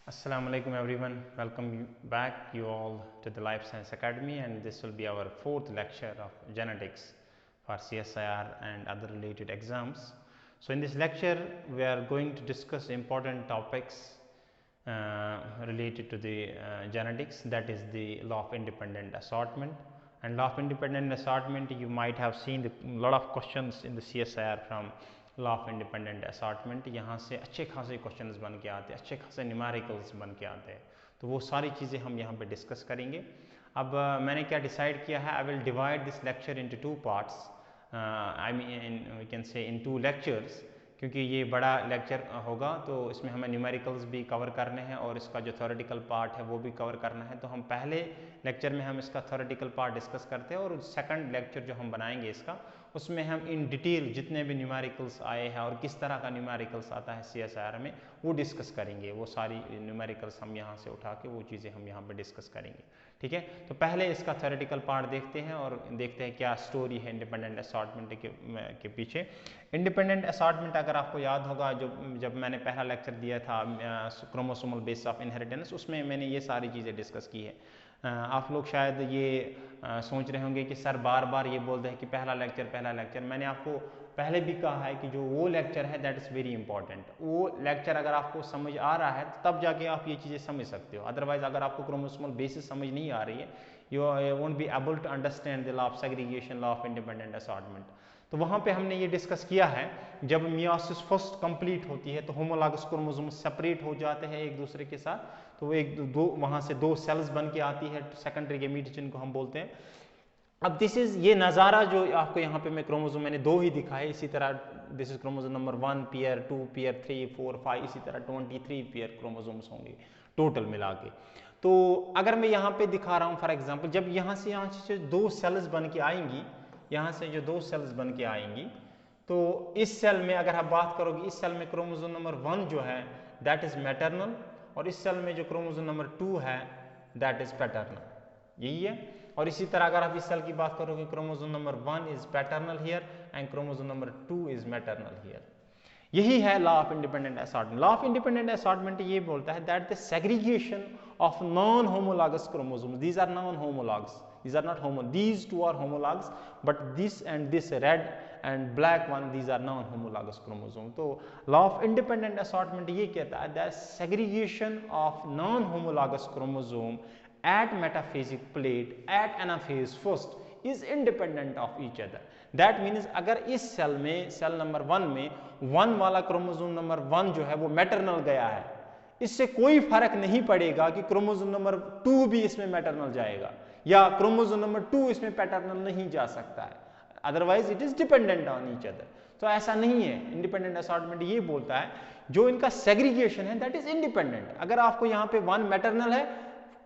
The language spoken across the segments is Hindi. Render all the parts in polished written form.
Assalamu alaikum everyone, welcome you back you all to the Life Science Academy, and this will be our fourth lecture of genetics for CSIR and other related exams. So in this lecture we are going to discuss important topics related to the genetics, that is the law of independent assortment. And law of independent assortment, you might have seen a lot of questions in the CSIR from law of independent assortment. यहाँ से अच्छे खासे क्वेश्चंस बन के आते हैं, अच्छे खासे न्यूमेरिकल्स बन के आते हैं, तो वो सारी चीज़ें हम यहाँ पे डिस्कस करेंगे। अब मैंने क्या डिसाइड किया है, I will divide this lecture into two parts, I mean we can say in to lectures, क्योंकि ये बड़ा लेक्चर होगा तो इसमें हमें न्यूमेरिकल्स भी कवर करने हैं और इसका जो थ्योरेटिकल पार्ट है वो भी कवर करना है। तो हम पहले लेक्चर में हम इसका थ्योरेटिकल पार्ट डिस्कस करते हैं और सेकंड लेक्चर जो हम बनाएंगे इसका, उसमें हम इन डिटेल जितने भी न्यूमेरिकल्स आए हैं और किस तरह का न्यूमेरिकल्स आता है CSIR में वो डिस्कस करेंगे। वो सारी न्यूमेरिकल्स हम यहाँ से उठा के वो चीज़ें हम यहाँ पे डिस्कस करेंगे, ठीक है। तो पहले इसका थ्योरेटिकल पार्ट देखते हैं और देखते हैं क्या स्टोरी है इंडिपेंडेंट असॉर्टमेंट के पीछे। इंडिपेंडेंट असॉर्टमेंट अगर आपको याद होगा, जब मैंने पहला लेक्चर दिया था क्रोमोसोमल बेस ऑफ इनहेरिटेंस, उसमें मैंने ये सारी चीज़ें डिस्कस की है। आप लोग शायद ये सोच रहे होंगे कि सर बार बार ये बोलते हैं कि पहला लेक्चर। मैंने आपको पहले भी कहा है कि जो वो लेक्चर है दैट इज़ वेरी इंपॉर्टेंट। वो लेक्चर अगर आपको समझ आ रहा है तब जाके आप ये चीज़ें समझ सकते हो, अदरवाइज अगर आपको क्रोमोसोमल बेसिस समझ नहीं आ रही है, you won't be able to understand the law of segregation, law of independent assortment. तो वहाँ पे हमने ये डिस्कस किया है, जब मियोसिस फर्स्ट कंप्लीट होती है तो होमोलॉगस क्रोमोसोम सेपरेट हो जाते हैं एक दूसरे के साथ, तो वो एक दो वहाँ से दो सेल्स बन के आती है, सेकेंडरी गैमीट जिनको हम बोलते हैं। अब दिस इज ये नज़ारा जो आपको यहाँ पे मैं क्रोमोसोम मैंने दो ही दिखाए, इसी तरह this is chromosome number 1 pair, 2 pair, 3, 4, 5, इसी तरह 23 पेयर क्रोमोसोम्स होंगे टोटल मिला के। तो अगर मैं यहाँ पे दिखा रहा हूँ फॉर एग्जांपल, जब यहाँ से दो सेल्स बन के आएंगी, यहाँ से जो दो सेल्स बन के आएंगी, तो इस सेल में अगर आप बात करोगे, इस सेल में क्रोमोसोम नंबर 1 जो है दैट इज मैटरनल, और इस सेल में जो क्रोमोसोम नंबर 2 है दैट इज पैटर्नल, यही है। और इसी तरह अगर आप इस सेल की बात करोगे, chromosome number 1 is paternal here and chromosome number 2 is maternal here. यही है law of independent assortment. Law of independent assortment ये बोलता है that the segregation of non homologous chromosomes, these are non homologous, these are not homo, these two are homologs, but this and this red and black one, these are non homologous chromosome. तो law of independent assortment ये कहता है that segregation of non homologous chromosome at metaphasic plate at anaphase first is independent of each other. That means अगर इस सेल में, सेल नंबर 1 में 1 वाला क्रोमोसोम नंबर 1 जो है वो मैटरनल गया है, इससे कोई फर्क नहीं पड़ेगा कि क्रोमोसोम नंबर 2 भी इसमें मैटरनल जाएगा या क्रोमोसोम नंबर 2 इसमें पैटर्नल नहीं जा सकता है, otherwise it is dependent on each other. तो ऐसा नहीं है। इंडिपेंडेंट असॉर्टमेंट ये बोलता है जो इनका सेग्रीगेशन है दैट इज इंडिपेंडेंट। अगर आपको यहाँ पे 1 मैटरनल है,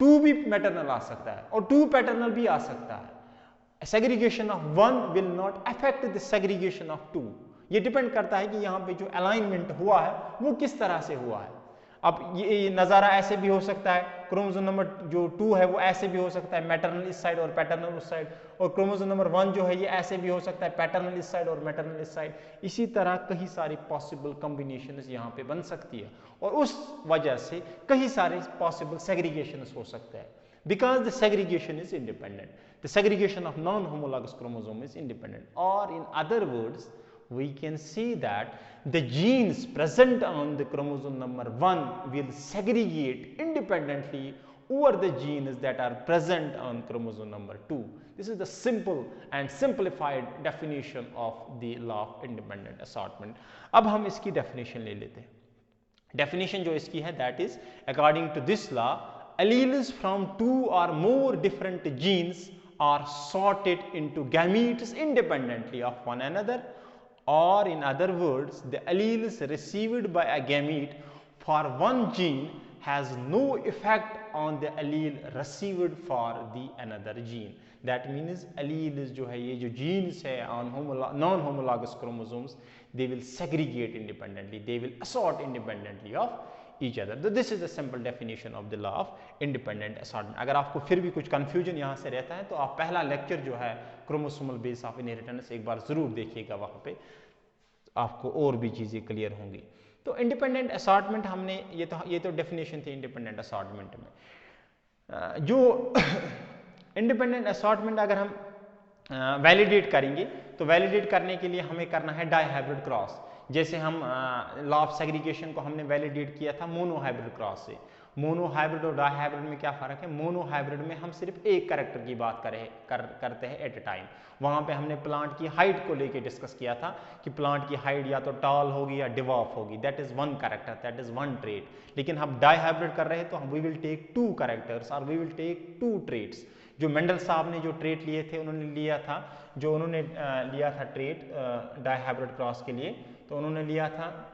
2 भी मैटरनल आ सकता है और 2 पैटर्नल भी आ सकता है। Segregation of 1 will not affect the segregation of 2। ये डिपेंड करता है कि यहाँ पे जो अलाइनमेंट हुआ है वो किस तरह से हुआ है। अब ये नज़ारा ऐसे भी हो सकता है, क्रोमोसोम नंबर जो 2 है वो ऐसे भी हो सकता है, मैटरनल इस साइड और पैटर्नल उस साइड, और क्रोमोसोम नंबर 1 जो है ये ऐसे भी हो सकता है, पैटर्नल इस साइड और मैटरनल इस साइड। इसी तरह कई सारी पॉसिबल कॉम्बिनेशंस यहाँ पे बन सकती है और उस वजह से कई सारे पॉसिबल सेग्रीगेशंस हो सकते हैं, because the segregation is independent. The segregation of non-homologous chromosome is independent, or in other words we can see that the genes present on the chromosome number 1 will segregate independently over the genes that are present on chromosome number 2. This is the simple and simplified definition of the law of independent assortment. अब हम इसकी definition ले लेते हैं। Definition जो इसकी है that is, according to this law, alleles from 2 or more different genes are sorted into gametes independently of one another, or in other words, the alleles received by a gamete for one gene has no effect on the allele received for the another gene. That means alleles जो है, ये जो genes है on non homologous chromosomes, they will segregate independently, they will assort independently of each other. So this is the simple definition of the law of independent assortment. अगर आपको फिर भी कुछ confusion यहाँ से रहता है तो आप पहला लेक्चर जो है क्रोमोसोमल बेस ऑफ इनहेरिटेंस एक बार जरूर देखिएगा, वहाँ पे आपको और भी चीज़ें क्लियर होंगी। तो इंडिपेंडेंट असॉर्टमेंट हमने ये तो डेफिनेशन थी इंडिपेंडेंट असॉर्टमेंट में। जो इंडिपेंडेंट असॉर्टमेंट अगर हम वैलिडेट करेंगे तो वैलिडेट करने के लिए हमें करना है डाई हाइब्रिड क्रॉस। जैसे हम लॉ ऑफ सेग्रीगेशन को हमने वैलिडेट किया था मोनो हाइब्रिड क्रॉस से। मोनो हाइब्रिड और डाई हाइब्रिड में क्या फ़र्क है? मोनो हाइब्रिड में हम सिर्फ एक कैरेक्टर की बात करते हैं एट ए टाइम। वहाँ पे हमने प्लांट की हाइट को लेके डिस्कस किया था कि प्लांट की हाइट या तो टॉल होगी या डिवॉर्फ होगी, that is one character, that is one trait. लेकिन हम डाई हाइब्रिड कर रहे हैं तो we will take two characters और we will take two traits. जो मेंडल साहब ने जो ट्रेट लिए थे उन्होंने लिया था ट्रेट डाई हाइब्रिड क्रॉस के लिए, तो उन्होंने लिया था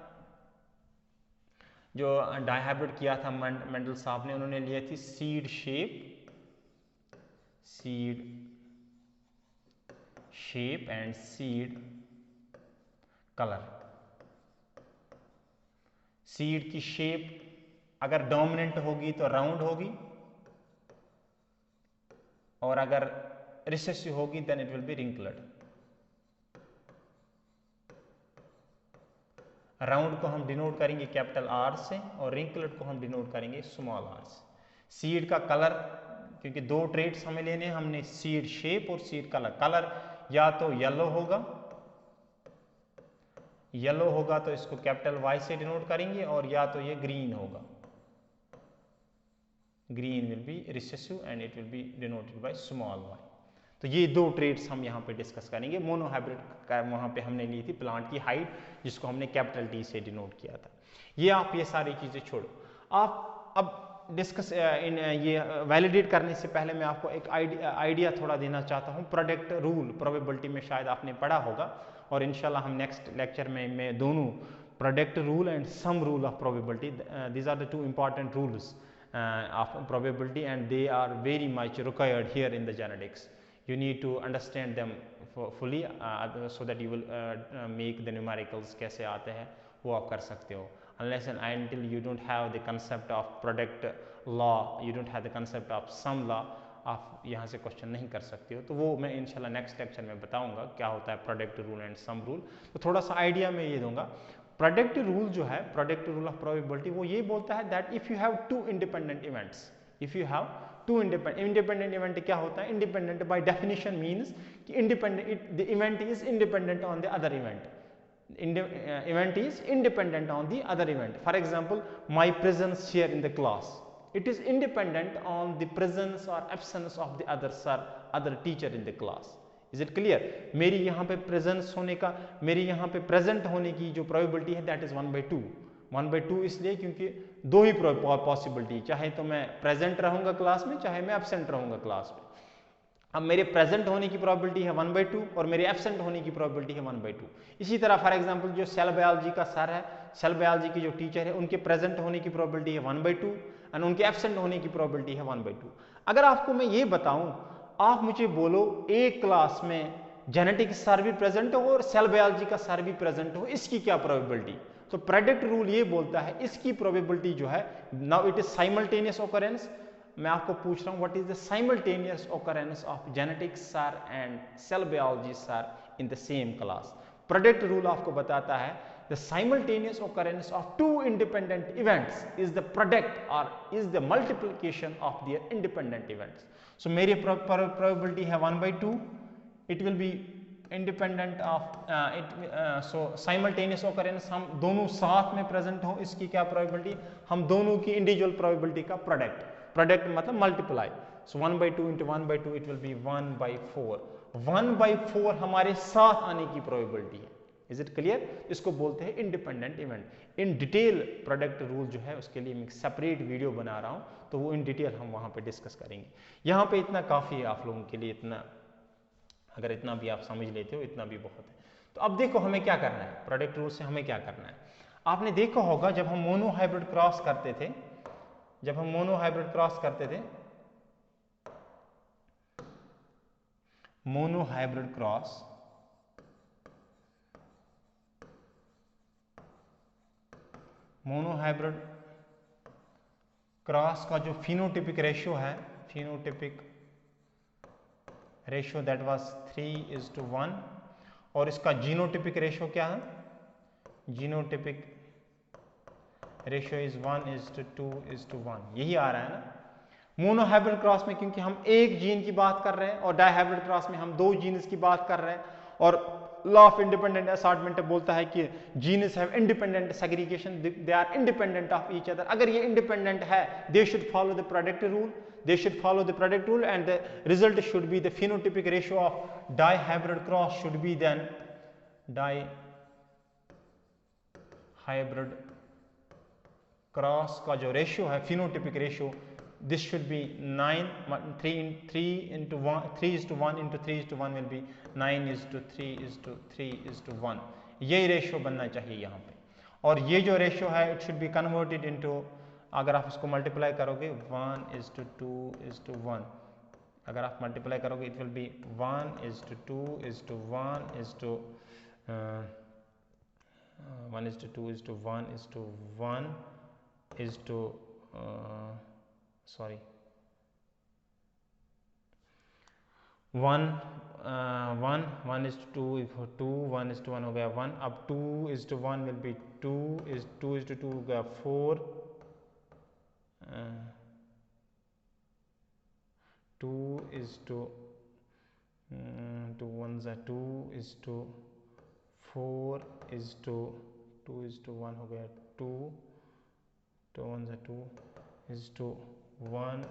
जो डाई हाइब्रिड किया था मेंडल साहब ने, उन्होंने लिया थी seed shape and seed colour. Seed की शेप अगर डोमिनेंट होगी तो राउंड होगी, और अगर रिसेसिव होगी then it will be wrinkled. Round को हम डिनोट करेंगे कैपिटल आर से और रिंकल्ड को हम डिनोट करेंगे स्मॉल आर से। सीड का कलर, क्योंकि दो ट्रेट्स हमें लेने हैं, हमने सीड शेप और सीड कलर। कलर या तो येलो होगा तो इसको कैपिटल वाई से डिनोट करेंगे, और या तो ये ग्रीन होगा, green will be recessive and it will be denoted by small y. तो ये दो ट्रेट्स हम यहाँ पे डिस्कस करेंगे। मोनो हाइब्रिड का वहाँ पे हमने ली थी प्लांट की हाइट, जिसको हमने कैपिटल टी से डिनोट किया था। ये सारी चीज़ें छोड़ो, आप अब डिस्कस ये वैलिडेट करने से पहले मैं आपको एक आइडिया थोड़ा देना चाहता हूँ। प्रोडक्ट रूल प्रोबेबिलिटी में शायद आपने पढ़ा होगा, और इंशाल्लाह हम नेक्स्ट लेक्चर में मैं दोनों product rule and sum rule of probability, these are the two important rules of probability, and they are very much required here in the genetics. You need to understand them fully so that you will make the numericals कैसे आते हैं वो आप कर सकते हो। Unless and until you don't have the concept of product law, you don't have the concept of sum law, आप यहाँ से क्वेश्चन नहीं कर सकते हो। तो वो मैं इंशाल्लाह नेक्स्ट लेक्चर में बताऊंगा क्या होता है product rule and sum rule. तो थोड़ा सा आइडिया मैं ये दूंगा। प्रोडक्ट रूल जो है, प्रोडक्ट रूल ऑफ प्रोबेबिलिटी, वो ये बोलता है that if you have two independent events, if you have two independent event क्या होता है? इंडिपेंडेंट बाय डेफिनेशन मीन्स कि independent, the event is independent on the other event, event is independent on the other event. For example, my presence here in the class, it is independent on the presence or absence of the other teacher in the class. Is it clear? मेरी यहाँ पे प्रेजेंस होने का, मेरी यहाँ पे प्रेजेंट होने की जो प्रोबेबिलिटी है दैट इज 1/2। 1/2 इसलिए क्योंकि दो ही पॉसिबिलिटी, चाहे तो मैं प्रेजेंट रहूंगा क्लास में, चाहे मैं एब्सेंट रहूंगा क्लास में। अब मेरे प्रेजेंट होने की प्रोबेबिलिटी है 1/2 और मेरे एब्सेंट होने की प्रोबेबिलिटी है 1/2। इसी तरह फॉर एग्जांपल जो सेल बायोलॉजी का सर है, सेल बायोलॉजी की जो टीचर है, उनके प्रेजेंट होने की प्रोबेबिलिटी है 1/2 और उनके एब्सेंट होने की प्रोबेबिलिटी है 1/2। अगर आपको मैं ये बताऊं, आप मुझे बोलो एक क्लास में जेनेटिक्स सर भी प्रेजेंट हो और सेल बायोलॉजी का सर भी प्रेजेंट हो, इसकी क्या प्रोबेबिलिटी? तो प्रेडिक्ट रूल ये बोलता है इसकी प्रोबेबिलिटी जो है, now it is simultaneous occurrence. मैं आपको पूछ रहा हूं what is the simultaneous occurrence of genetics sir and cell biology sir in the same class. Product rule आपको बताता है the simultaneous occurrence of two independent events is the product or is the multiplication of their independent events. So मेरी probability है 1/2, it will be independent of so simultaneous occurrence, हम दोनों साथ में प्रेजेंट हो, इसकी क्या प्रोबेबिलिटी? हम दोनों की इंडिविजुअल प्रोबेबिलिटी का प्रोडक्ट मतलब multiply. So 1/2 into 1/2 it will be 1/4। 1/4 हमारे साथ आने की प्रोबेबिलिटी है। Is it clear? इसको बोलते हैं independent event. In detail product rule जो है उसके लिए मैं एक सेपरेट वीडियो बना रहा हूं, तो वो इन डिटेल हम वहां पे डिस्कस करेंगे। यहाँ पे इतना काफ़ी है आप लोगों के लिए, इतना अगर इतना भी आप समझ लेते हो इतना भी बहुत है। तो अब देखो हमें क्या करना है, प्रोडक्ट रूल से हमें क्या करना है। आपने देखा होगा जब हम मोनो हाइब्रिड क्रॉस करते थे, मोनो हाइब्रिड क्रॉस का जो फिनोटिपिक रेशियो दैट वाज 3:1, और इसका जीनोटिपिक रेशियो क्या है? जीनोटिपिक रेशियो इज 1:2:1, यही आ रहा है ना। मोनोहाइब्रिड क्रॉस में क्योंकि हम एक जीन की बात कर रहे हैं और डाइहाइब्रिड क्रॉस में हम दो जीन्स की बात कर रहे हैं, और लॉ ऑफ इंडिपेंडेंट असॉर्टमेंट बोलता है कि genes have independent segregation, they are independent of each other. अगर ये इंडिपेंडेंट है, they should follow the product rule, they should follow the product rule, and the result should be the phenotypic ratio of dihybrid cross should be then dihybrid cross का जो रेशियो है phenotypic ratio, this should be 3:1 will be 9:3:3:1, यही रेशियो बनना चाहिए यहाँ पे। और ये जो रेशियो है it should be converted into, अगर आप इसको मल्टीप्लाई करोगे 1:2:1, अगर आप मल्टीप्लाई करोगे इट विल बी 1:1 हो गया 1, अब 2:1 विल बी 2:2 हो गया 4, 2:2 1 हो गया 2, 2:1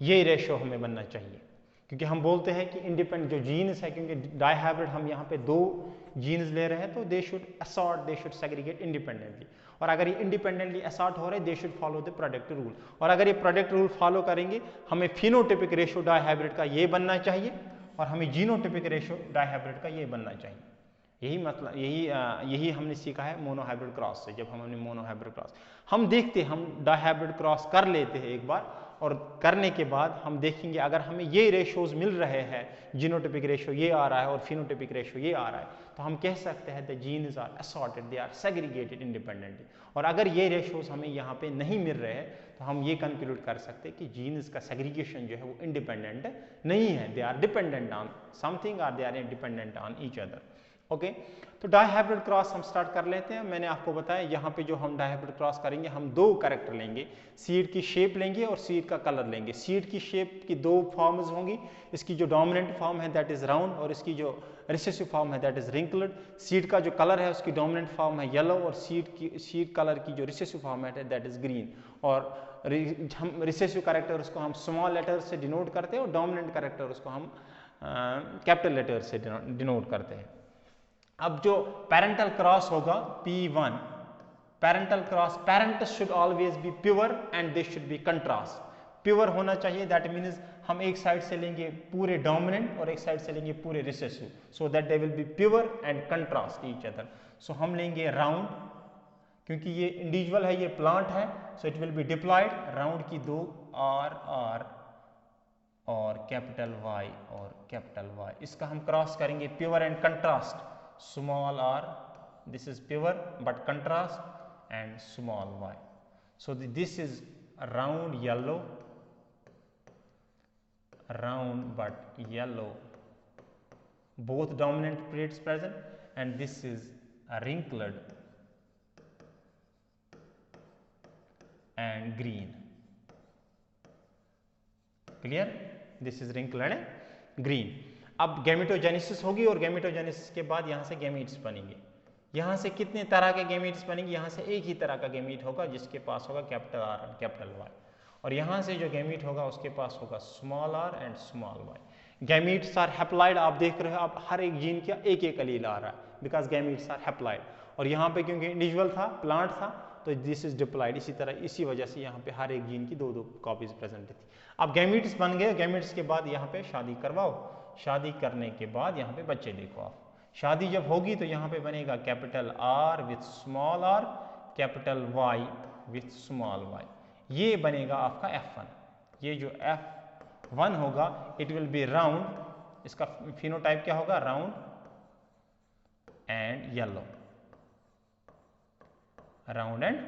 ये रेशियो हमें बनना चाहिए, क्योंकि हम बोलते हैं कि इंडिपेंडेंट जो जीन्स है, क्योंकि डाइहाइब्रिड हम यहाँ पे दो जीन्स ले रहे हैं, तो they should assort, they should segregate independently, और अगर ये इंडिपेंडेंटली असॉर्ट हो रहे दे should follow the product rule, और अगर ये प्रोडक्ट रूल फॉलो करेंगे हमें फिनोटिपिक रेशियो डाइहाइब्रिड का ये बनना चाहिए और हमें जीनोटिपिक रेशियो डाइहाइब्रिड का ये बनना चाहिए। यही मतलब यही हमने सीखा है मोनोहाइब्रिड क्रॉस से। जब हमने मोनोहाइब्रिड क्रॉस हम देखते हम डाइहाइब्रिड क्रॉस कर लेते हैं एक बार, और करने के बाद हम देखेंगे अगर हमें ये रेशियोज मिल रहे हैं, जीनोटिपिक रेशियो ये आ रहा है और फिनोटिपिक रेशियो ये आ रहा है, तो हम कह सकते हैं the genes are assorted, they are segregated independently. और अगर ये रेशियोज हमें यहाँ पे नहीं मिल रहे हैं तो हम ये कंक्लूड कर सकते हैं कि जीन्स का सेग्रीगेशन जो है वो इंडिपेंडेंट नहीं है, they are dependent on something और they are independent on each other. Okay, तो डाइहाइब्रिड क्रॉस हम स्टार्ट कर लेते हैं। मैंने आपको बताया यहाँ पे जो हम डाइहाइब्रिड क्रॉस करेंगे हम दो कैरेक्टर लेंगे, सीड की शेप लेंगे और सीड का कलर लेंगे। सीड की शेप की दो फॉर्म्स होंगी, इसकी जो डोमिनेंट फॉर्म है दैट इज राउंड और इसकी जो रिसेसिव फॉर्म है दैट इज रिंकल्ड। सीड का जो कलर है उसकी डोमिनेंट फॉर्म है येलो और सीड कलर की जो रिसेसिव फॉर्म है दैट इज ग्रीन। और हम रिसेसिव कैरेक्टर उसको हम स्मॉल लेटर से डिनोट करते हैं और डोमिनेंट कैरेक्टर उसको हम कैपिटल लेटर से डिनोट करते हैं। अब जो पेरेंटल क्रॉस होगा P1, parental cross, parents should always be pure and they should be contrast. Pure होना चाहिए, दैट मीन्स हम एक साइड से लेंगे पूरे डोमिनेंट और एक साइड से लेंगे पूरे recessive, so that they will be pure and contrast each other. So हम लेंगे राउंड, क्योंकि ये इंडिविजुअल है, ये प्लांट है, so it will B diploid. Round की दो R और कैपिटल Y और कैपिटल Y, इसका हम क्रॉस करेंगे pure and contrast. Small r, this is pure but contrast, and small y. So this is round yellow, round but yellow, both dominant traits present, and this is wrinkled and green. Clear? This is wrinkled and green. अब गैमेटोजेनेसिस होगी और गैमेटोजेनेसिस के बाद यहाँ से गैमीट्स बनेंगे। यहाँ से कितने तरह के गैमीट्स बनेंगे? यहाँ से एक ही तरह का गैमीट होगा जिसके पास होगा कैपिटल R और कैपिटल Y, और यहाँ से जो गैमीट होगा उसके पास होगा small r and small y। Gametes are haploid, आप देख रहे हो आप हर एक जीन का एक एक एलील आ रहा है बिकॉज गैमीट्स आर हैप्लॉइड, और यहाँ पे क्योंकि इंडिविजुअल था, प्लांट था, तो दिस इज डिप्लॉइड। इसी तरह इसी वजह से यहाँ पे हर एक जीन की दो दो कॉपीज प्रेजेंट थी। अब गैमीट्स बन गए, गैमीट्स के बाद यहाँ पे शादी करवाओ, शादी करने के बाद यहाँ पे बच्चे देखो आप। शादी जब होगी तो यहाँ पे बनेगा capital R with small r, capital Y with small y, ये बनेगा आपका F1। ये जो F1 होगा इट विल बी राउंड, इसका फिनोटाइप क्या होगा? Round and yellow, round and,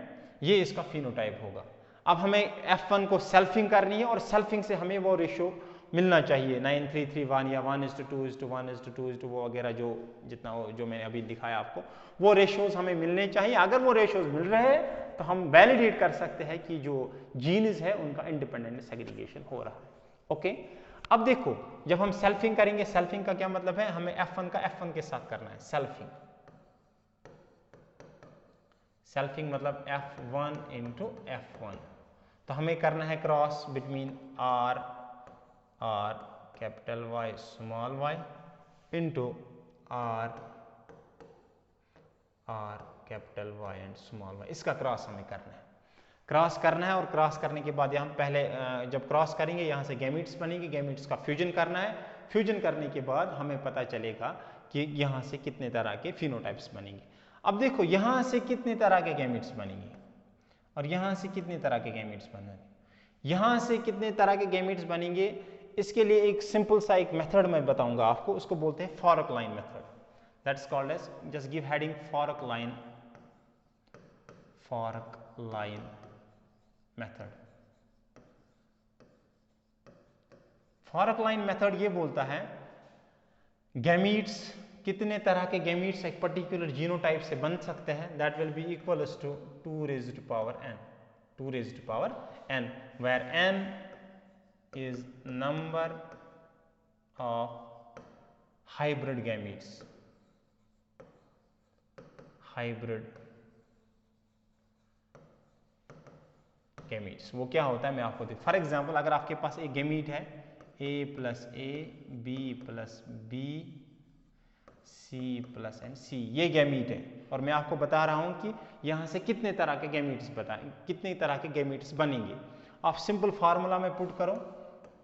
ये इसका फिनोटाइप होगा। अब हमें F1 को सेल्फिंग करनी है और सेल्फिंग से हमें वो रेशियो मिलना चाहिए 9331 या 1:2:1:2:2 वो वगैरह जो जितना जो मैंने अभी दिखाया आपको, वो रेशियोज हमें मिलने चाहिए। अगर वो रेशियोज मिल रहे हैं तो हम वैलिडेट कर सकते हैं कि जो जीन्स है उनका इंडिपेंडेंट सेग्रीगेशन हो रहा है। ओके, अब देखो जब हम सेल्फिंग करेंगे, सेल्फिंग का क्या मतलब है, हमें F1 का F1 के साथ करना है। सेल्फिंग मतलब F1 इंटू F1, तो हमें करना है cross between R capital Y small y into R capital Y and small y, इसका क्रॉस हमें करना है। क्रॉस करना है और क्रॉस करने के बाद हम पहले जब क्रॉस करेंगे यहाँ से गैमीट्स बनेंगे, गैमीट्स का फ्यूजन करना है। फ्यूजन करने के बाद हमें पता चलेगा कि यहाँ से कितने तरह के फिनोटाइप्स बनेंगे। अब देखो यहाँ से कितने तरह के गैमीट्स बनेंगे और यहाँ से कितने तरह के गैमीट्स बनेंगे, यहाँ से कितने तरह के गैमीट्स बनेंगे, इसके लिए एक सिंपल सा एक मेथड मैं बताऊंगा आपको, उसको बोलते हैं fork line method. That's called as, just give heading fork line method. Fork line method ये बोलता है गैमीट्स, कितने तरह के गैमीट्स एक पर्टिकुलर जीनोटाइप से बन सकते हैं, that will be equals to 2 raised to power n, where n is number of hybrid gametes, वो क्या होता है मैं आपको देखूँ। फॉर एग्जाम्पल अगर आपके पास एक गैमीट है a plus A, b plus B, c plus N, c, ये गैमीट है और मैं आपको बता रहा हूं कि यहां से कितने तरह के गैमीट्स बनेंगे। आप सिंपल फार्मूला में पुट करो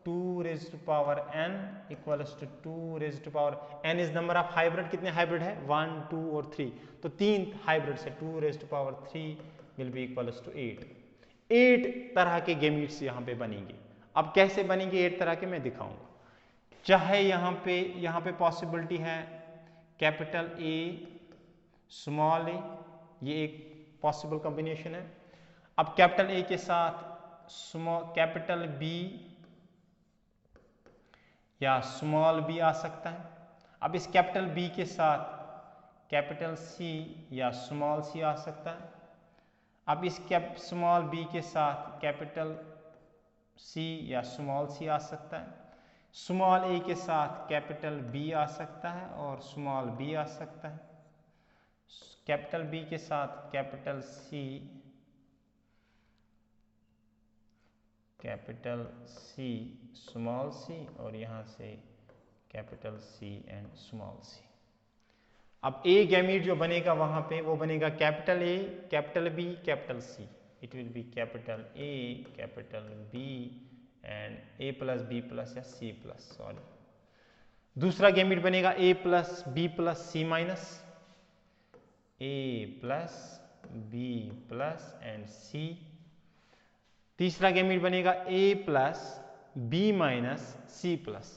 2 raised to power n equals to 2 raised to power n is number of hybrid, कितने हाइब्रिड है 1 2 और 3, तो 3 हाइब्रिड से 2 raised to power 3 will be equals to 8 तरह के गैमीट्स यहाँ पे बनेंगे। अब कैसे बनेंगे 8 तरह के मैं दिखाऊंगा। चाहे यहाँ पे पॉसिबिलिटी है कैपिटल ए स्मॉल ए, ये एक पॉसिबल कॉम्बिनेशन है। अब कैपिटल ए के साथ कैपिटल बी या स्मॉल बी आ सकता है। अब इस कैपिटल बी के साथ कैपिटल सी या स्मॉल सी आ सकता है। अब इस स्मॉल बी के साथ कैपिटल सी या स्मॉल सी आ सकता है। स्मॉल ए के साथ कैपिटल बी आ सकता है और स्मॉल बी आ सकता है। कैपिटल बी के साथ कैपिटल सी स्मॉल सी और यहाँ से capital C and small C. अब ए गैमीट जो बनेगा वहां पे वो बनेगा capital A, capital B, capital C. It will be capital A, capital B and A plus B plus या सी प्लस, सॉरी। दूसरा गैमीट बनेगा A plus B plus C minus, A plus B plus and C. तीसरा गैमीट बनेगा A plus B minus C plus,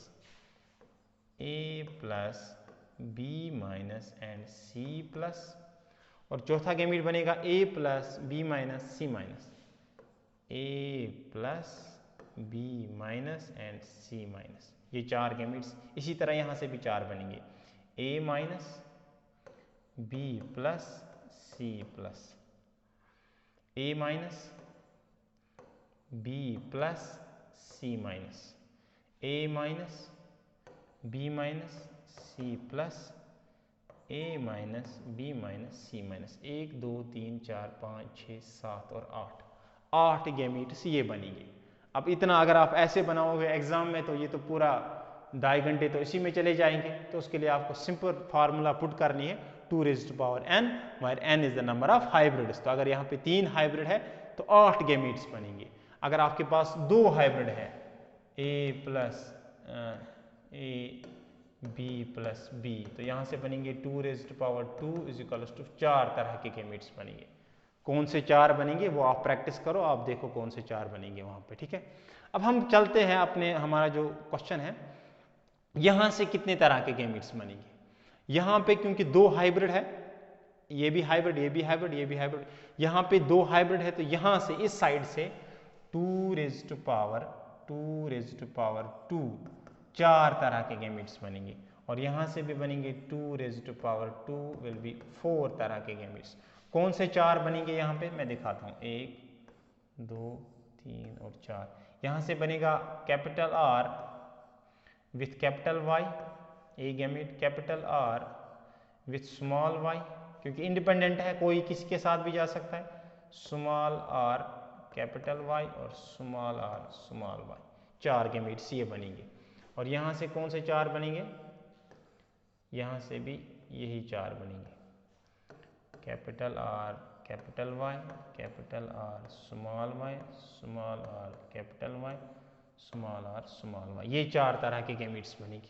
A plus B minus and C plus. और चौथा गैमीट बनेगा A plus B minus C minus, A plus B minus and C minus. ये 4 गैमीट्स। इसी तरह यहां से भी 4 बनेंगे, A minus B plus C plus, A minus B plus C minus, A minus B minus C plus, A minus B minus C minus. 1 2 3 4 5 6 7 और 8 गैमीट्स ये बनेंगे। अब इतना अगर आप ऐसे बनाओगे एग्जाम में तो ये तो पूरा 2.5 घंटे तो इसी में चले जाएंगे। तो उसके लिए आपको सिंपल फार्मूला पुट करनी है 2 raised to power n, where n is the number of hybrids। तो अगर यहाँ पे 3 हाइब्रिड है तो 8 गैमीट्स बनेंगे। अगर आपके पास 2 हाइब्रिड है A plus A B plus B, तो यहाँ से बनेंगे 2 raised to power 2 is equal to 4 तरह के गैमीट्स बनेंगे। कौन से 4 बनेंगे वो आप प्रैक्टिस करो, आप देखो कौन से 4 बनेंगे वहां पे, ठीक है। अब हम चलते हैं अपने, हमारा जो क्वेश्चन है यहां से कितने तरह के गैमीट्स बनेंगे। यहां पे क्योंकि 2 हाइब्रिड है, ये भी हाइब्रिड, ये भी हाइब्रिड, ये भी हाइब्रिड, यहाँ पे 2 हाइब्रिड है तो यहां से इस साइड से 2 raised to power 2 raise to power 2, 4 तरह के गैमेट्स बनेंगे। और यहाँ से भी बनेंगे 2 raise to power 2 will be 4 तरह के गैमेट्स। कौन से 4 बनेंगे यहाँ पे मैं दिखाता हूँ, 1 2 3 और 4। यहाँ से बनेगा capital R with capital Y, A gamete, capital R with small y, क्योंकि इंडिपेंडेंट है, कोई किसी के साथ भी जा सकता है, स्मॉल r कैपिटल Y और small r small y। 4 gametes ये बनेंगे। और यहाँ से कौन से 4 बनेंगे, यहाँ से भी यही 4 बनेंगे, capital R capital Y, capital R small y, small r capital Y, small r small y। ये 4 तरह के गैमेट्स बनेंगे।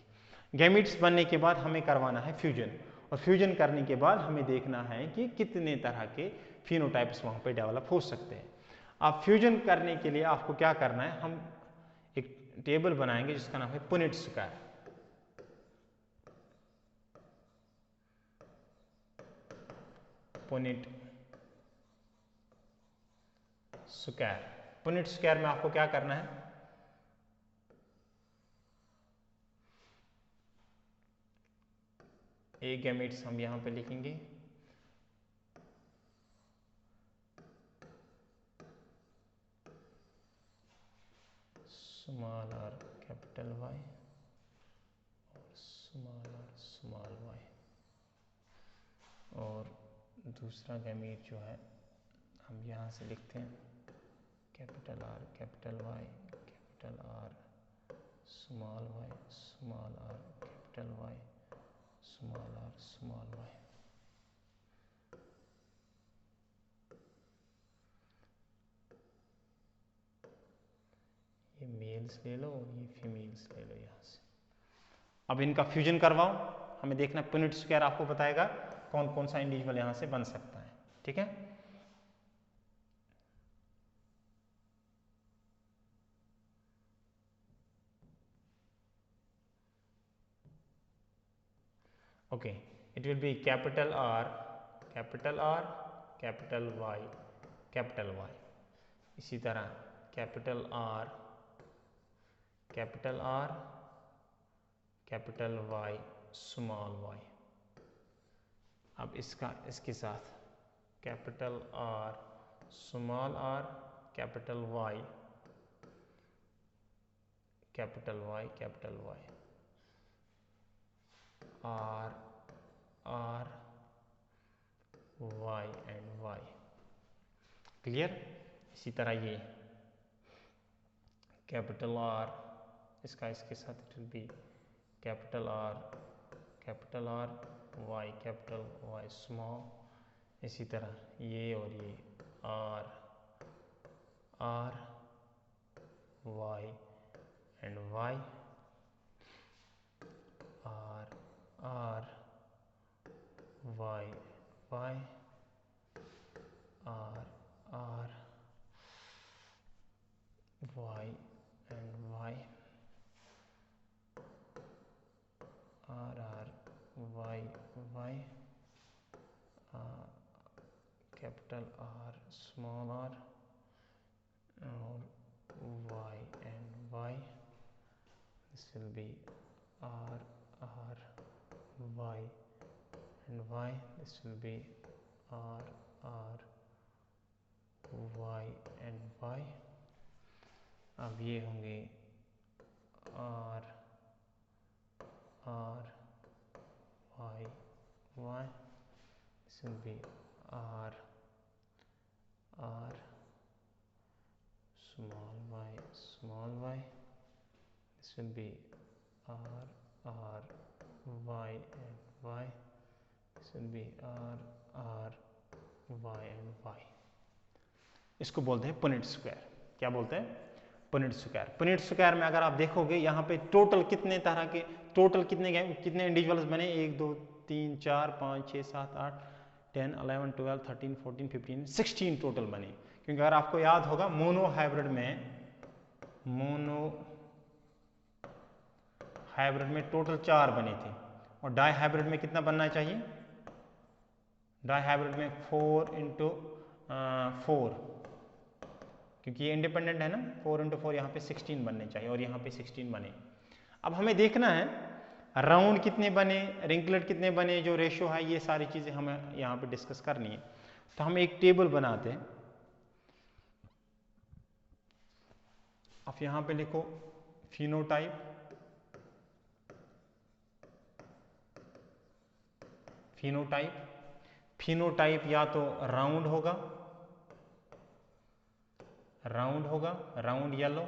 गैमेट्स बनने के बाद हमें करवाना है फ्यूजन, और फ्यूजन करने के बाद हमें देखना है कि कितने तरह के फिनोटाइप्स वहाँ पे डेवलप हो सकते हैं। अब फ्यूजन करने के लिए आपको क्या करना है, हम एक टेबल बनाएंगे जिसका नाम है Punnett square. Punnett square, Punnett square में आपको क्या करना है, ए गैमेट्स हम यहाँ पे लिखेंगे, स्मॉल r कैपिटल Y और स्मॉल r स्मॉल y। और दूसरा गैमेट जो है हम यहाँ से लिखते हैं capital R capital Y, capital R small y, small r capital Y, small r small y। ये मेल्स ले लो और ये फीमेल्स ले लो यहाँ से। अब इनका फ्यूजन करवाओ, हमें देखना पुनेट स्क्वायर आपको बताएगा कौन कौन सा इंडिविजुअल यहाँ से बन सकता है, ठीक है। Okay, it will be capital R capital R capital Y capital Y। इसी तरह capital R capital R capital Y small y। अब इसके साथ capital R small r capital Y capital Y capital Y, R R Y and Y। Clear. इसी तरह ये कैपिटल R, इसके साथ it will be capital R capital R Y capital Y small. इसी तरह ये और ये R R Y and Y, R R Y Y, R R Y and Y, R R Y Y, capital R small r, और Y and Y, this will be R R Y and Y, this will be R R Y and Y। अब ये होंगे R R Y Y, this will be R R small y, this will be R R Y and Y, this will be R R Y and Y। इसको बोलते हैं पुनेट स्क्वायर। क्या बोलते हैं? Punnett square. पुनेट स्क्वायर में अगर आप देखोगे यहाँ पे टोटल कितने तरह के, टोटल कितने इंडिविजुअल्स बने, 1 2 3 4 5 6 7 8 10 11 12 13 14 15 16 टोटल बने। क्योंकि अगर आपको याद होगा मोनो हाइब्रिड में टोटल 4 बने थे, और डाई हाइब्रिड में कितना बनना चाहिए? डाई हाइब्रिड में 4 × 4 क्योंकि ये इंडिपेंडेंट है ना, 4 × 4 यहाँ पे 16 बनने चाहिए और यहाँ पे 16 बने। अब हमें देखना है राउंड कितने बने, रिंकलेट कितने बने, जो रेशियो है, ये सारी चीज़ें हमें यहाँ पे डिस्कस करनी है। तो हम एक टेबल बनाते हैं। अब यहाँ पे लिखो फिनोटाइप, फिनोटाइप, फिनोटाइप या तो राउंड होगा, राउंड होगा, राउंड येलो,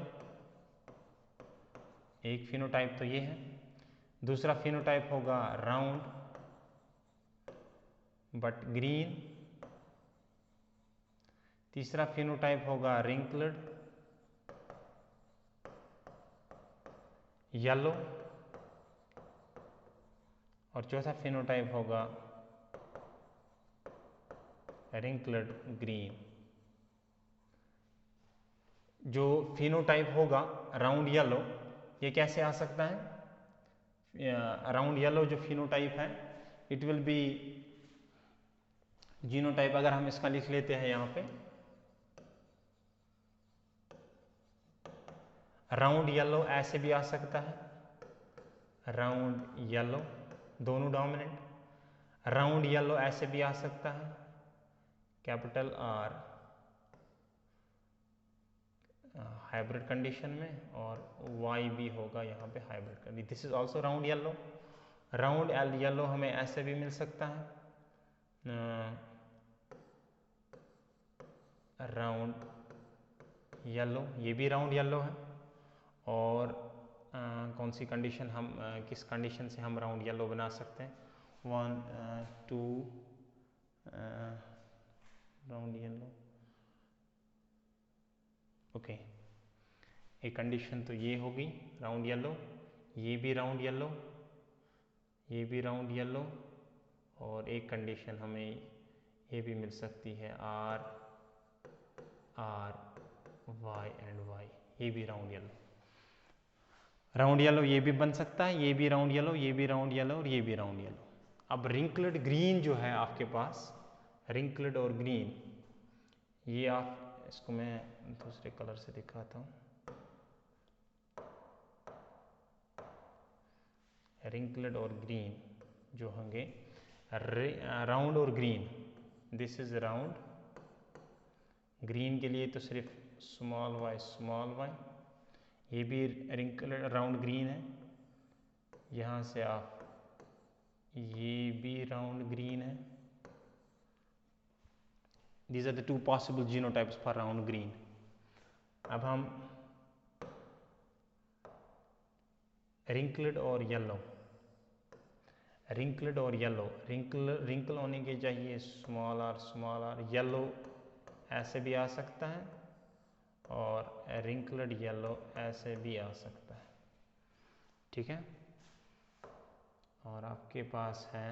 एक फिनोटाइप तो ये है। दूसरा फिनोटाइप होगा राउंड बट ग्रीन। तीसरा फिनोटाइप होगा रिंकल्ड येलो। और चौथा फिनोटाइप होगा रिंकल्ड ग्रीन। जो फिनोटाइप होगा राउंड येलो, ये कैसे आ सकता है? राउंड येलो जो फिनोटाइप है, इट विल बी जीनोटाइप। अगर हम इसका लिख लेते हैं यहाँ पे, राउंड येलो ऐसे भी आ सकता है, राउंड येलो, दोनों डोमिनेंट। राउंड येलो ऐसे भी आ सकता है, कैपिटल R हाइब्रिड कंडीशन में, और Y भी होगा यहाँ पे hybrid condition. This is also round yellow. Round yellow हमें ऐसे भी मिल सकता है, राउंड येलो, ये भी राउंड येलो है। और कौन सी कंडीशन हम किस कंडीशन से हम राउंड येलो बना सकते हैं? 1 2 राउंड येलो, ओके। एक कंडीशन तो ये होगी राउंड येलो, ये भी राउंड येलो, ये भी राउंड येलो, और एक कंडीशन हमें ये भी मिल सकती है R Y एंड Y, ये भी राउंड येलो। राउंड येलो ये भी बन सकता है, ये भी राउंड येलो, ये भी राउंड येलो, और ये भी राउंड येलो। अब रिंकल्ड ग्रीन जो है आपके पास, रिंकल्ड और ग्रीन, ये आप इसको मैं दूसरे कलर से दिखाता हूँ। रिंकल्ड और ग्रीन जो होंगे, राउंड और green, this is round, green के लिए तो सिर्फ स्मॉल y, ये भी रिंकल्ड राउंड ग्रीन है। यहाँ से आप, ये भी राउंड ग्रीन है। These are the two possible genotypes for round green. अब हम wrinkled और येलो, wrinkled और येलो, wrinkle होने के चाहिए स्मॉल r, येलो ऐसे भी आ सकता है, और wrinkled येलो ऐसे भी आ सकता है, ठीक है। और आपके पास है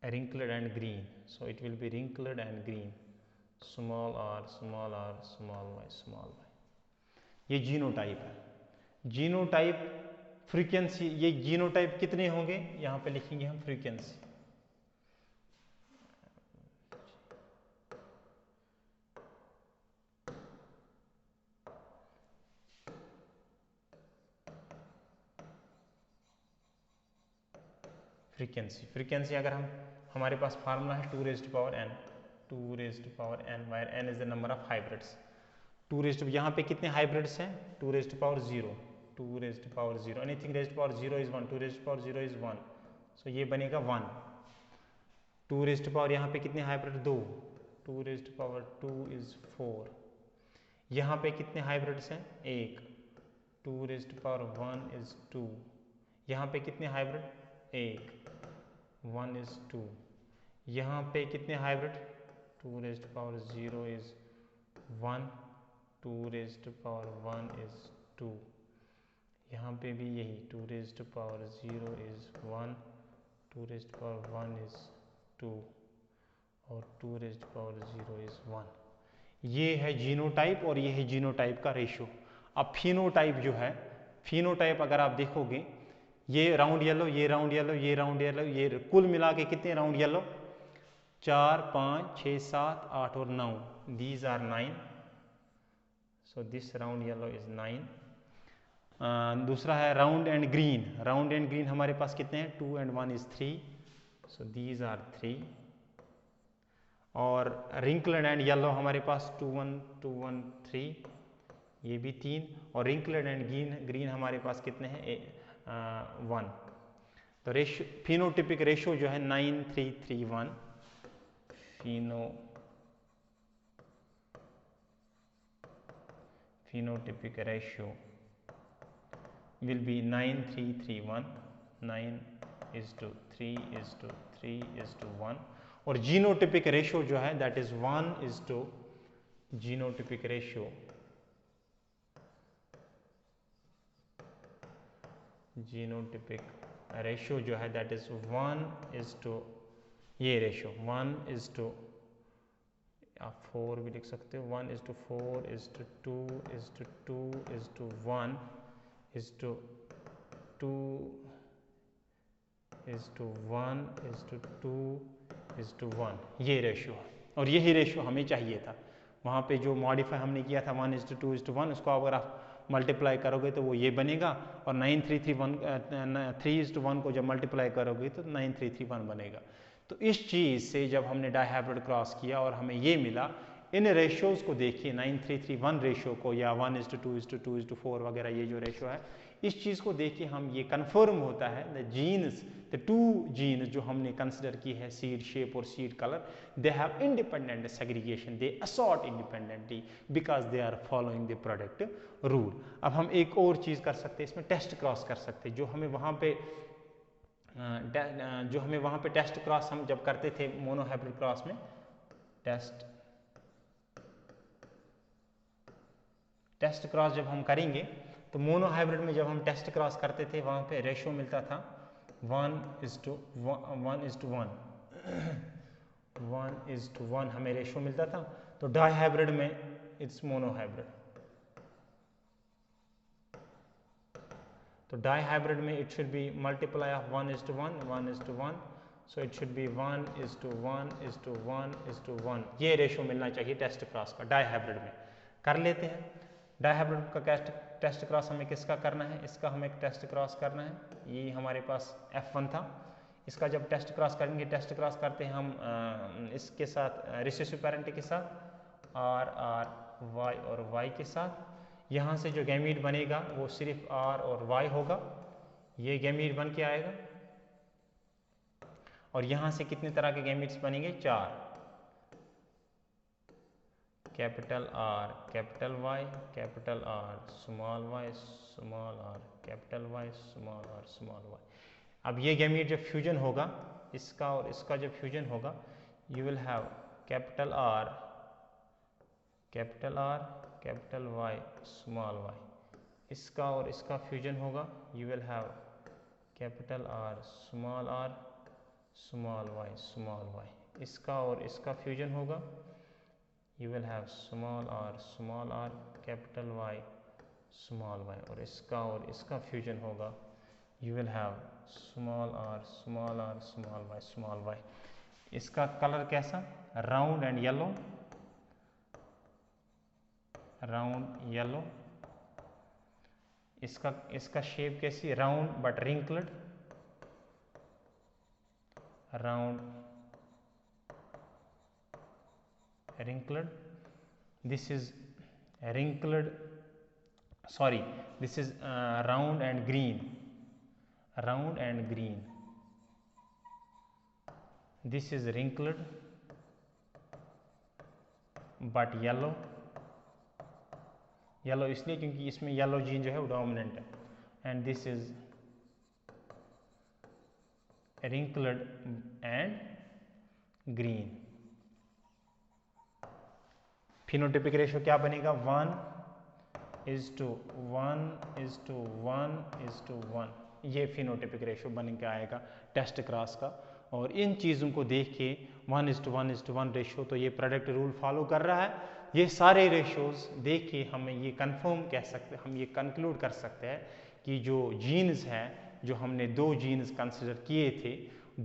wrinkled and green, so it will be wrinkled and green, small r, small y। ये जीनोटाइप है। जीनोटाइप फ्रीक्वेंसी, ये जीनोटाइप कितने होंगे यहाँ पे लिखेंगे हम फ्रीक्वेंसी। फ्रीक्वेंसी अगर हमारे पास फार्मूला है 2 raised to power n, 2 raised to power n, where n is the number of hybrids। 2 raised to, यहाँ पे कितने hybrids हैं? 2 raised to power 0, 2 raised to power 0, anything raised to power 0 is 1, 2 raised to power 0 is 1, so ये बनेगा 1। 2 raised to power यहाँ पे कितने hybrid? 2, 2 raised to power 2 is 4। यहाँ पे कितने हाइब्रिड्स हैं? 1, 2 raised to power 1 is 2। यहाँ पे कितने हाइब्रिड? 1, 1 is 2। यहाँ पे कितने hybrid? 2 raised to power 0 is 1, 2 raised to power 1 is 2। यहाँ पे भी यही 2 raised to power 0 is 1, 2 raised to power 1 is 2, और 2 raised to power 0 is 1। ये है जीनोटाइप और ये है जीनोटाइप का रेशियो। अब फिनोटाइप जो है, फिनोटाइप अगर आप देखोगे, ये राउंड येलो, ये राउंड येलो, ये राउंड येलो, ये कुल मिला के कितने राउंड येलो? 4, 5, 6, 7, 8 और 9. These are 9. So this round yellow is 9. दूसरा है round and green. Round and green हमारे पास कितने हैं? 2 and 1 is 3. So these are 3. और रिंकल्ड एंड येलो हमारे पास 2, 1, 2, 1, 3, ये भी 3. और रिंकल्ड एंड ग्रीन हमारे पास कितने हैं? 1. तो रेशियो, फिनोटिपिक रेशियो जो है 9, 3, 3, 1. phenotypic ratio will be 9, 3, 3, 1. 9:3:3:1. और जीनोटिपिक रेशियो जो है दैट इज 1:, जीनोटिपिक रेशियो जो है दैट इज 1:, ये रेशियो 1:, आप 4 भी लिख सकते हो. 1:2:2:1:2:1, ये रेशियो है. और यही रेशियो हमें चाहिए था. वहाँ पे जो मॉडिफाई हमने किया था 1:2:1, उसको अगर आप मल्टीप्लाई करोगे तो वो ये बनेगा. और 3:1 को जब मल्टीप्लाई करोगे तो 9:3:1 बनेगा. तो इस चीज़ से जब हमने डाइहाइब्रिड क्रॉस किया और हमें ये मिला, इन रेशियोज़ को देखिए 9:3:1 रेशियो को, या 1:2:2:4 वगैरह ये जो रेशियो है, इस चीज़ को देखिए हम ये कंफर्म होता है द जीन्स, द 2 जीन्स जो हमने कंसिडर की है, सीड शेप और seed colour, they have independent segregation, they assort independently because they are following the product rule. अब हम एक और चीज़ कर सकते हैं, इसमें टेस्ट क्रॉस कर सकते हैं. जो हमें वहाँ पे टेस्ट क्रॉस हम जब करते थे मोनोहाइब्रिड क्रॉस में, टेस्ट क्रॉस जब हम करेंगे तो मोनोहाइब्रिड में जब हम टेस्ट क्रॉस करते थे वहाँ पे रेशियो मिलता था 1:1 हमें रेशियो मिलता था. तो डाइहाइब्रिड में इट्स मोनोहाइब्रिड. तो डाइहाइब्रिड में it should be multiply of 1:1. So it should be 1:1:1:1. ये रेशियो मिलना चाहिए टेस्ट क्रॉस का डाइहाइब्रिड में. कर लेते हैं. डाइहाइब्रिड का टेस्ट क्रॉस हमें किसका करना है? इसका हमें टेस्ट क्रॉस करना है. ये हमारे पास F1 था. इसका जब टेस्ट क्रॉस करेंगे, टेस्ट क्रॉस करते हैं हम इसके साथ, रिसेसिव पैरेंट के साथ, R Y और Y के साथ. यहाँ से जो गैमीट बनेगा वो सिर्फ R और Y होगा. ये गैमीट बन के आएगा. और यहाँ से कितने तरह के गैमीट्स बनेंगे? 4. Capital R, capital Y, capital R, small y, small r, capital Y, small r, small y. अब ये गैमीट जब फ्यूजन होगा, इसका और इसका जब फ्यूजन होगा, you will have capital R, capital R, capital Y, small y. इसका और इसका फ्यूजन होगा, you will have capital R, small r, small y, small y. इसका और इसका फ्यूजन होगा, you will have small r, capital Y, small y. और इसका फ्यूजन होगा, you will have small r, small y, small y. इसका कलर कैसा? Round and yellow, round yellow. इसका शेप कैसी? Round but wrinkled, round wrinkled. This is wrinkled, sorry, this is round and green, round and green. This is wrinkled but yellow, yellow इसलिए क्योंकि इसमें येलो जीन जो है वो डोमिनेंट है. And this is wrinkled and green. Phenotypic ratio क्या बनेगा? 1:1:1:1. ये फिनोटिपिक रेशियो बन के आएगा टेस्ट क्रॉस का. और इन चीज़ों को देख के 1:1:1 रेशियो, तो ये प्रोडक्ट रूल फॉलो कर रहा है. ये सारे रेशियोज देख के हमें ये कंफर्म कह सकते, हम ये कंक्लूड कर सकते हैं कि जो जीन्स है जो हमने 2 जीन्स कंसिडर किए थे,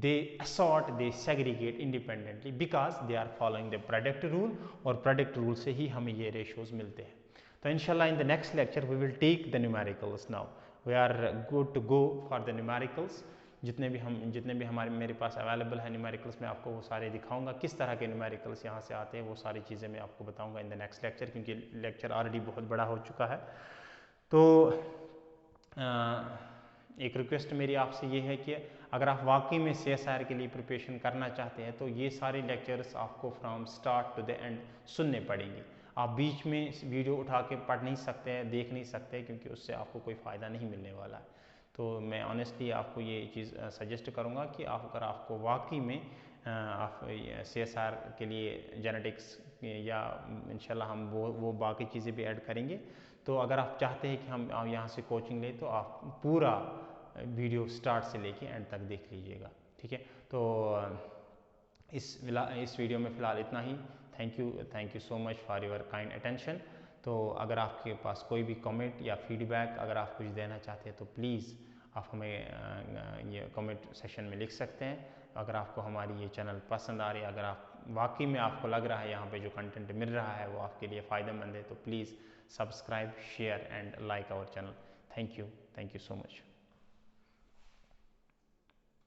they assort, they segregate independently because they are following the product rule, और product rule से ही हमें ये ratios मिलते हैं. तो इंशाल्लाह in the next lecture we will take the numericals. Now we are good to go for the numericals. जितने भी हमारे मेरे पास अवेलेबल है न्यूमेरिकल्स, मैं आपको वो सारे दिखाऊंगा. किस तरह के न्यूमेरिकल्स यहाँ से आते हैं वो सारी चीज़ें मैं आपको बताऊंगा इन द नेक्स्ट लेक्चर, क्योंकि लेक्चर ऑलरेडी बहुत बड़ा हो चुका है. तो एक रिक्वेस्ट मेरी आपसे ये है कि अगर आप वाकई में CSIR के लिए प्रिपरेशन करना चाहते हैं तो ये सारे लेक्चर्स आपको from start to the end सुनने पड़ेंगे. आप बीच में वीडियो उठा के पढ़ नहीं सकते हैं, देख नहीं सकते, क्योंकि उससे आपको कोई फ़ायदा नहीं मिलने वाला है. तो मैं ऑनेस्टली आपको ये चीज़ सजेस्ट करूँगा कि अगर आपको वाकई में आप CSIR के लिए जेनेटिक्स या इंशाल्लाह हम वो बाकी चीज़ें भी ऐड करेंगे. तो अगर आप चाहते हैं कि हम यहाँ से कोचिंग लें तो आप पूरा वीडियो स्टार्ट से लेके एंड तक देख लीजिएगा. ठीक है, तो इस वीडियो में फ़िलहाल इतना ही. Thank you so much for your kind attention. तो अगर आपके पास कोई भी कमेंट या फीडबैक अगर आप कुछ देना चाहते हैं तो प्लीज़ आप हमें ये कमेंट सेक्शन में लिख सकते हैं. अगर आपको हमारी ये चैनल पसंद आ रही है, अगर आप वाकई में आपको लग रहा है यहाँ पे जो कंटेंट मिल रहा है वो आपके लिए फ़ायदेमंद है, तो please subscribe, share and like our channel. Thank you so much.